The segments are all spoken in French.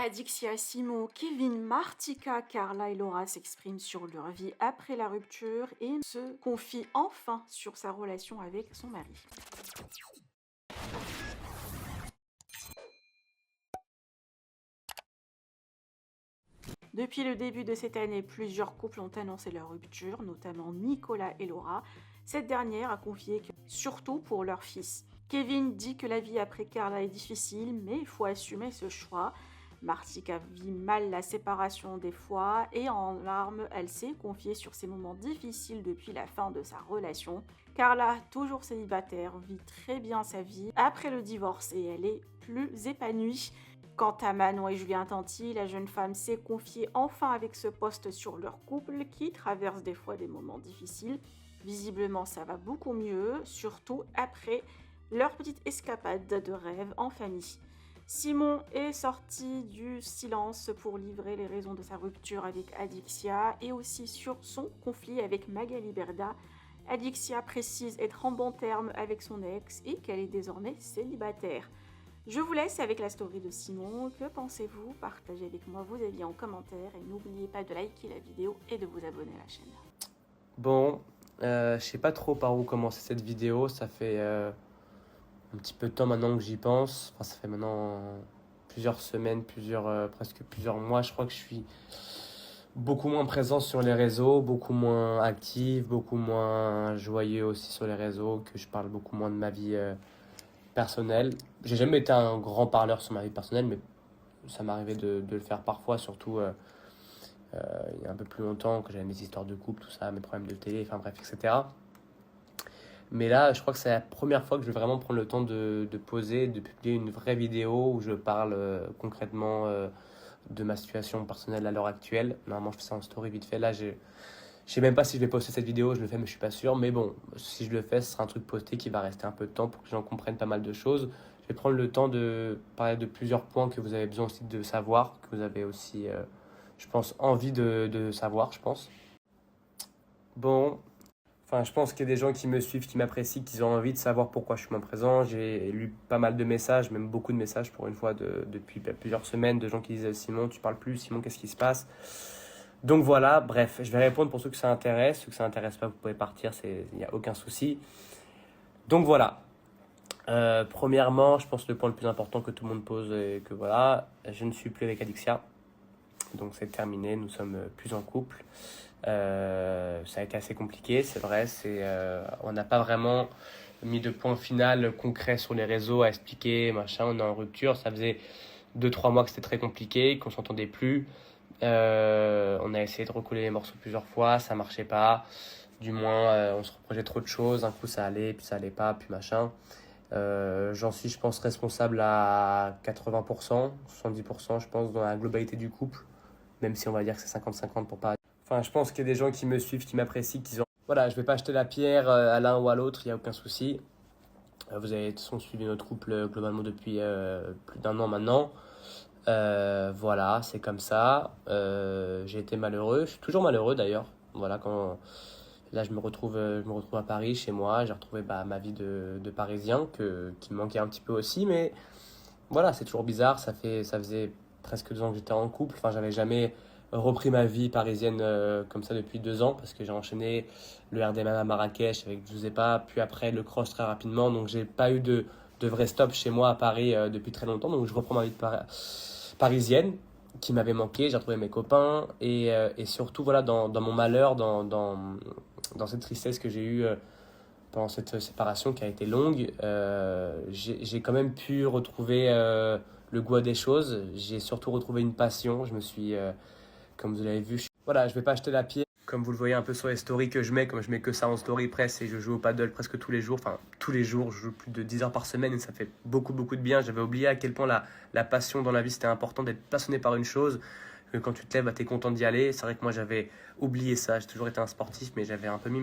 Adixia, Simon, Kevin, Martika, Carla et Laura s'expriment sur leur vie après la rupture et se confient enfin sur sa relation avec son mari. Depuis le début de cette année, plusieurs couples ont annoncé leur rupture, notamment Nicolas et Laura. Cette dernière a confié que, surtout pour leur fils. Kevin dit que la vie après Carla est difficile, mais il faut assumer ce choix. Martika vit mal la séparation des fois et en larmes, elle s'est confiée sur ses moments difficiles depuis la fin de sa relation. Carla, toujours célibataire, vit très bien sa vie après le divorce et elle est plus épanouie. Quant à Manon et Julien Tanti, la jeune femme s'est confiée enfin avec ce post sur leur couple qui traverse des fois des moments difficiles. Visiblement, ça va beaucoup mieux, surtout après leur petite escapade de rêve en famille. Simon est sorti du silence pour livrer les raisons de sa rupture avec Adixia et aussi sur son conflit avec Magali Berda. Adixia précise être en bon terme avec son ex et qu'elle est désormais célibataire. Je vous laisse avec la story de Simon. Que pensez-vous? Partagez avec moi vos avis en commentaire et n'oubliez pas de liker la vidéo et de vous abonner à la chaîne. Bon, je sais pas trop par où commencer cette vidéo. Ça fait un petit peu de temps maintenant que j'y pense. Enfin, ça fait maintenant plusieurs semaines, presque plusieurs mois. Je crois que je suis beaucoup moins présent sur les réseaux, beaucoup moins actif, beaucoup moins joyeux aussi sur les réseaux, que je parle beaucoup moins de ma vie personnelle. J'ai jamais été un grand parleur sur ma vie personnelle, mais ça m'arrivait de le faire parfois, surtout il y a un peu plus longtemps, que j'avais mes histoires de couple, tout ça, mes problèmes de télé, enfin bref, etc. Mais là, je crois que c'est la première fois que je vais vraiment prendre le temps de poser, de publier une vraie vidéo où je parle concrètement de ma situation personnelle à l'heure actuelle. Normalement, je fais ça en story vite fait. Là, je sais même pas si je vais poster cette vidéo, je le fais, mais je suis pas sûr. Mais bon, si je le fais, ce sera un truc posté qui va rester un peu de temps pour que les gens comprennent pas mal de choses. Je vais prendre le temps de parler de plusieurs points que vous avez besoin aussi de savoir, que vous avez aussi, je pense, envie de savoir, je pense. Bon, enfin, je pense qu'il y a des gens qui me suivent, qui m'apprécient, qui ont envie de savoir pourquoi je suis moins présent. J'ai lu pas mal de messages, même beaucoup de messages pour une fois depuis plusieurs semaines, de gens qui disent Simon, tu parles plus, Simon, qu'est-ce qui se passe? Donc voilà, bref, je vais répondre pour ceux que ça intéresse. Ceux que ça intéresse pas, vous pouvez partir, il n'y a aucun souci. Donc voilà. Premièrement, je pense que le point le plus important que tout le monde pose est que voilà, je ne suis plus avec Adixia. Donc c'est terminé, nous sommes plus en couple. Ça a été assez compliqué, c'est vrai. On n'a pas vraiment mis de point final concret sur les réseaux à expliquer, machin, on est en rupture. Ça faisait 2-3 mois que c'était très compliqué, qu'on s'entendait plus. On a essayé de recoller les morceaux plusieurs fois, ça marchait pas. Du moins, on se reprochait trop de choses. Un coup, ça allait, puis ça allait pas, puis machin. J'en suis, je pense, responsable à 80%, 70%, je pense, dans la globalité du couple. Même si on va dire que c'est 50-50 pour pas. Enfin, je pense qu'il y a des gens qui me suivent, qui m'apprécient, qui ont. Voilà, je vais pas jeter la pierre à l'un ou à l'autre, il n'y a aucun souci. Vous avez de toute façon suivi notre couple globalement depuis plus d'un an maintenant. Voilà, c'est comme ça. J'ai été malheureux, je suis toujours malheureux d'ailleurs. Voilà, quand là je me retrouve à Paris, chez moi, j'ai retrouvé ma vie de Parisien qui me manquait un petit peu aussi, mais voilà, c'est toujours bizarre. Ça faisait presque 2 ans que j'étais en couple. Enfin, j'avais jamais repris ma vie parisienne comme ça depuis 2 ans parce que j'ai enchaîné le RDMM à Marrakech avec Giuseppa, puis après le cross très rapidement. Donc, j'ai pas eu de vrai stop chez moi à Paris depuis très longtemps. Donc, je reprends ma vie parisienne qui m'avait manqué. J'ai retrouvé mes copains et surtout, voilà, dans mon malheur, dans cette tristesse que j'ai eue. Pendant cette séparation qui a été longue, j'ai quand même pu retrouver le goût des choses. J'ai surtout retrouvé une passion. Je me suis, comme vous l'avez vu, voilà, je vais pas acheter la pierre. Comme vous le voyez un peu sur les stories que je mets, comme je mets que ça en story presse et je joue au paddle presque tous les jours, enfin tous les jours, je joue plus de 10 heures par semaine et ça fait beaucoup beaucoup de bien. J'avais oublié à quel point la passion dans la vie c'était important d'être passionné par une chose, que quand tu te lèves, tu es content d'y aller. C'est vrai que moi j'avais oublié ça, j'ai toujours été un sportif, mais j'avais un peu mis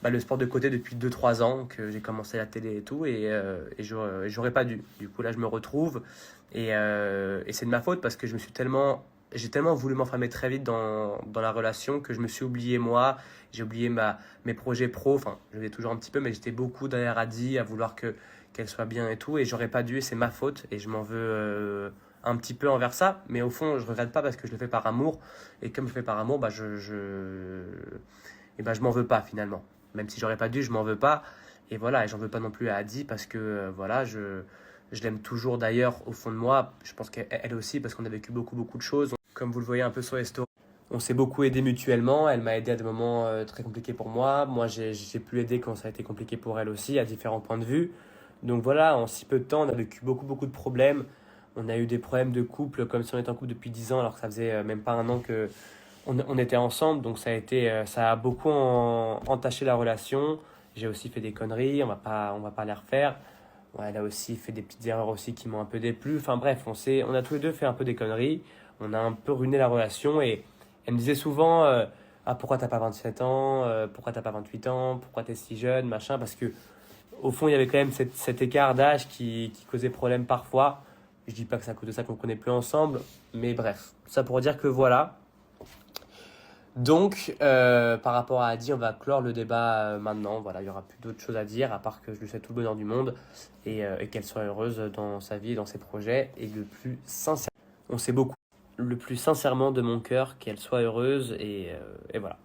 le sport de côté depuis 2-3 ans, que j'ai commencé la télé et tout, et j'aurais pas dû. Du coup là je me retrouve, et c'est de ma faute parce que j'ai tellement voulu m'enfermer très vite dans la relation que je me suis oublié moi, j'ai oublié mes projets pro, enfin je l'ai toujours un petit peu, mais j'étais beaucoup derrière Adi à vouloir qu'elle soit bien et tout, et j'aurais pas dû, et c'est ma faute, et je m'en veux un petit peu envers ça, mais au fond, je regrette pas parce que je le fais par amour. Et comme je le fais par amour, et ben, je m'en veux pas finalement. Même si j'aurais pas dû, je m'en veux pas. Et voilà, et j'en veux pas non plus à Adi parce que voilà, je l'aime toujours d'ailleurs au fond de moi. Je pense qu'elle aussi parce qu'on a vécu beaucoup de choses. Comme vous le voyez un peu sur les stories, on s'est beaucoup aidé mutuellement. Elle m'a aidé à des moments très compliqués pour moi. Moi, j'ai pu aider quand ça a été compliqué pour elle aussi, à différents points de vue. Donc voilà, en si peu de temps, on a vécu beaucoup de problèmes. On a eu des problèmes de couple comme si on était en couple depuis 10 ans alors que ça faisait même pas un an que on était ensemble. Donc ça a beaucoup entaché la relation. J'ai aussi fait des conneries, on va pas les refaire. Ouais, elle a aussi fait des petites erreurs aussi qui m'ont un peu déplu. Enfin bref, on a tous les deux fait un peu des conneries. On a un peu ruiné la relation et elle me disait souvent ah, pourquoi t'as pas 27 ans, pourquoi t'as pas 28 ans, pourquoi t'es si jeune, machin. Parce que au fond, il y avait quand même cet écart d'âge qui causait problème parfois. Je dis pas que c'est à cause de ça qu'on ne connaît plus ensemble, mais bref, ça pour dire que voilà. Donc, par rapport à Adi, on va clore le débat maintenant. Voilà, il n'y aura plus d'autres choses à dire, à part que je lui souhaite tout le bonheur du monde et qu'elle soit heureuse dans sa vie et dans ses projets. Et le plus sincère, on sait beaucoup, le plus sincèrement de mon cœur, qu'elle soit heureuse et voilà.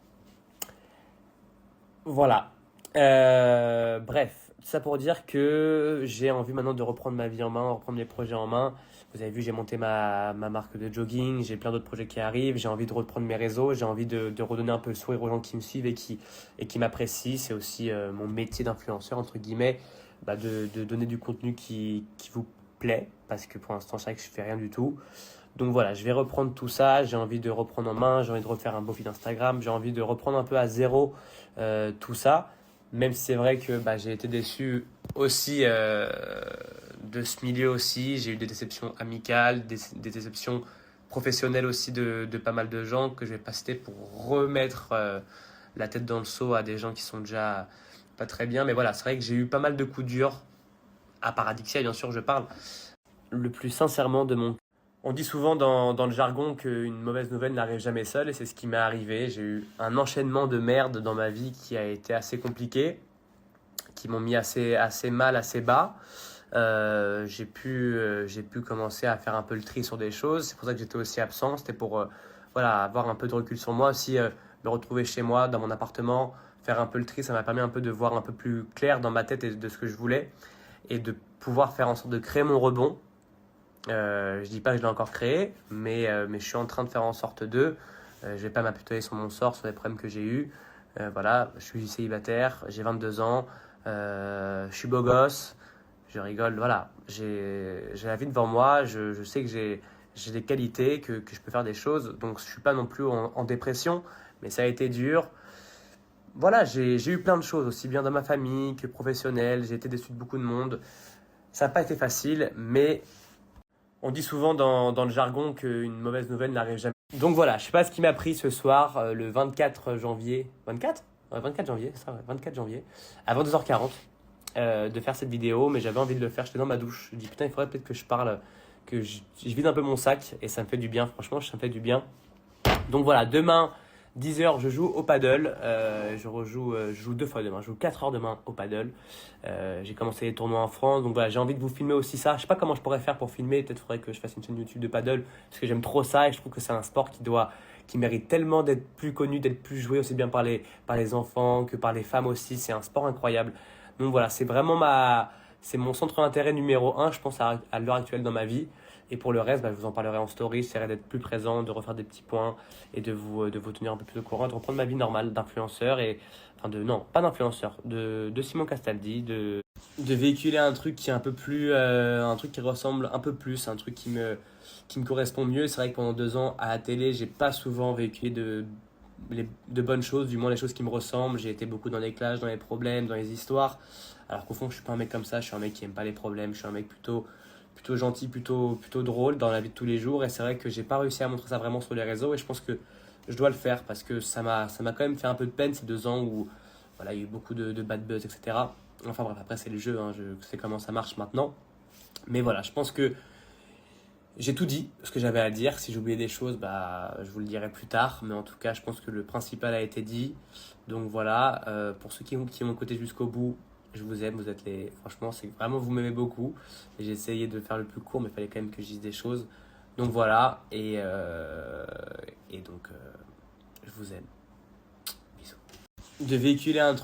Voilà. Bref, ça pour dire que j'ai envie maintenant de reprendre ma vie en main, reprendre mes projets en main. Vous avez vu, j'ai monté ma marque de jogging, j'ai plein d'autres projets qui arrivent, j'ai envie de reprendre mes réseaux, j'ai envie de redonner un peu le sourire aux gens qui me suivent et qui m'apprécient. C'est aussi mon métier d'influenceur, entre guillemets, de donner du contenu qui vous plaît, parce que pour l'instant, c'est vrai que je fais rien du tout. Donc voilà, je vais reprendre tout ça, j'ai envie de reprendre en main, j'ai envie de refaire un beau feed Instagram, j'ai envie de reprendre un peu à zéro tout ça, même si c'est vrai que j'ai été déçu aussi de ce milieu aussi, j'ai eu des déceptions amicales, des déceptions professionnelles aussi de pas mal de gens que je vais pas citer pour remettre la tête dans le seau à des gens qui sont déjà pas très bien, mais voilà, c'est vrai que j'ai eu pas mal de coups durs, à Paradixia bien sûr je parle, le plus sincèrement de mon. On dit souvent dans le jargon qu'une mauvaise nouvelle n'arrive jamais seule et c'est ce qui m'est arrivé. J'ai eu un enchaînement de merde dans ma vie qui a été assez compliqué, qui m'ont mis assez mal, assez bas. J'ai pu commencer à faire un peu le tri sur des choses. C'est pour ça que j'étais aussi absent. C'était pour voilà, avoir un peu de recul sur moi aussi, me retrouver chez moi, dans mon appartement, faire un peu le tri. Ça m'a permis un peu de voir un peu plus clair dans ma tête et de ce que je voulais et de pouvoir faire en sorte de créer mon rebond. Je dis pas que je l'ai encore créé, mais je suis en train de faire en sorte je vais pas m'apitoyer sur mon sort, sur les problèmes que j'ai eus. Voilà, je suis célibataire, j'ai 22 ans, je suis beau gosse, je rigole, voilà. J'ai la vie devant moi, je sais que j'ai des qualités, que je peux faire des choses, donc je suis pas non plus en dépression, mais ça a été dur. Voilà, j'ai eu plein de choses, aussi bien dans ma famille que professionnelle, j'ai été déçu de beaucoup de monde. Ça n'a pas été facile, mais on dit souvent dans le jargon qu'une mauvaise nouvelle n'arrive jamais. Donc voilà, je sais pas ce qui m'a pris ce soir, le 24 janvier. 24 Ouais, 24 janvier, c'est ça, ouais, 24 janvier, à 22h40, de faire cette vidéo, mais j'avais envie de le faire, j'étais dans ma douche. Je me dis putain, il faudrait peut-être que je parle, je vide un peu mon sac, et ça me fait du bien, franchement, ça me fait du bien. Donc voilà, demain, 10h, je joue au paddle. Je joue 2 fois demain. Je joue 4 heures demain au paddle. J'ai commencé les tournois en France. Donc voilà, j'ai envie de vous filmer aussi ça. Je sais pas comment je pourrais faire pour filmer. Peut-être faudrait que je fasse une chaîne YouTube de paddle. Parce que j'aime trop ça et je trouve que c'est un sport qui mérite tellement d'être plus connu, d'être plus joué aussi bien par les enfants que par les femmes aussi. C'est un sport incroyable. Donc voilà, c'est mon centre d'intérêt numéro 1, je pense, à l'heure actuelle dans ma vie. Et pour le reste, je vous en parlerai en story. J'essaierai d'être plus présent, de refaire des petits points et de vous tenir un peu plus au courant, de reprendre ma vie normale d'influenceur non, pas d'influenceur, de Simon Castaldi, de véhiculer un truc qui est un peu plus, un truc qui ressemble un peu plus, un truc qui me correspond mieux. C'est vrai que pendant 2 ans à la télé, j'ai pas souvent véhiculé de bonnes choses, du moins les choses qui me ressemblent. J'ai été beaucoup dans les clashs, dans les problèmes, dans les histoires. Alors qu'au fond, je suis pas un mec comme ça. Je suis un mec qui aime pas les problèmes. Je suis un mec plutôt gentil, plutôt drôle dans la vie de tous les jours. Et c'est vrai que j'ai pas réussi à montrer ça vraiment sur les réseaux. Et je pense que je dois le faire parce que ça m'a quand même fait un peu de peine ces 2 ans où voilà, il y a eu beaucoup de bad buzz, etc. Enfin bref, après c'est le jeu, hein, je sais comment ça marche maintenant. Mais voilà, je pense que j'ai tout dit ce que j'avais à dire. Si j'oubliais des choses, je vous le dirai plus tard. Mais en tout cas, je pense que le principal a été dit. Donc voilà, pour ceux qui m'ont écouté jusqu'au bout, je vous aime, vous êtes les. Franchement, c'est vraiment, vous m'aimez beaucoup. Et j'ai essayé de faire le plus court, mais il fallait quand même que je dise des choses. Donc voilà, et donc je vous aime. Bisous. De véhiculer un truc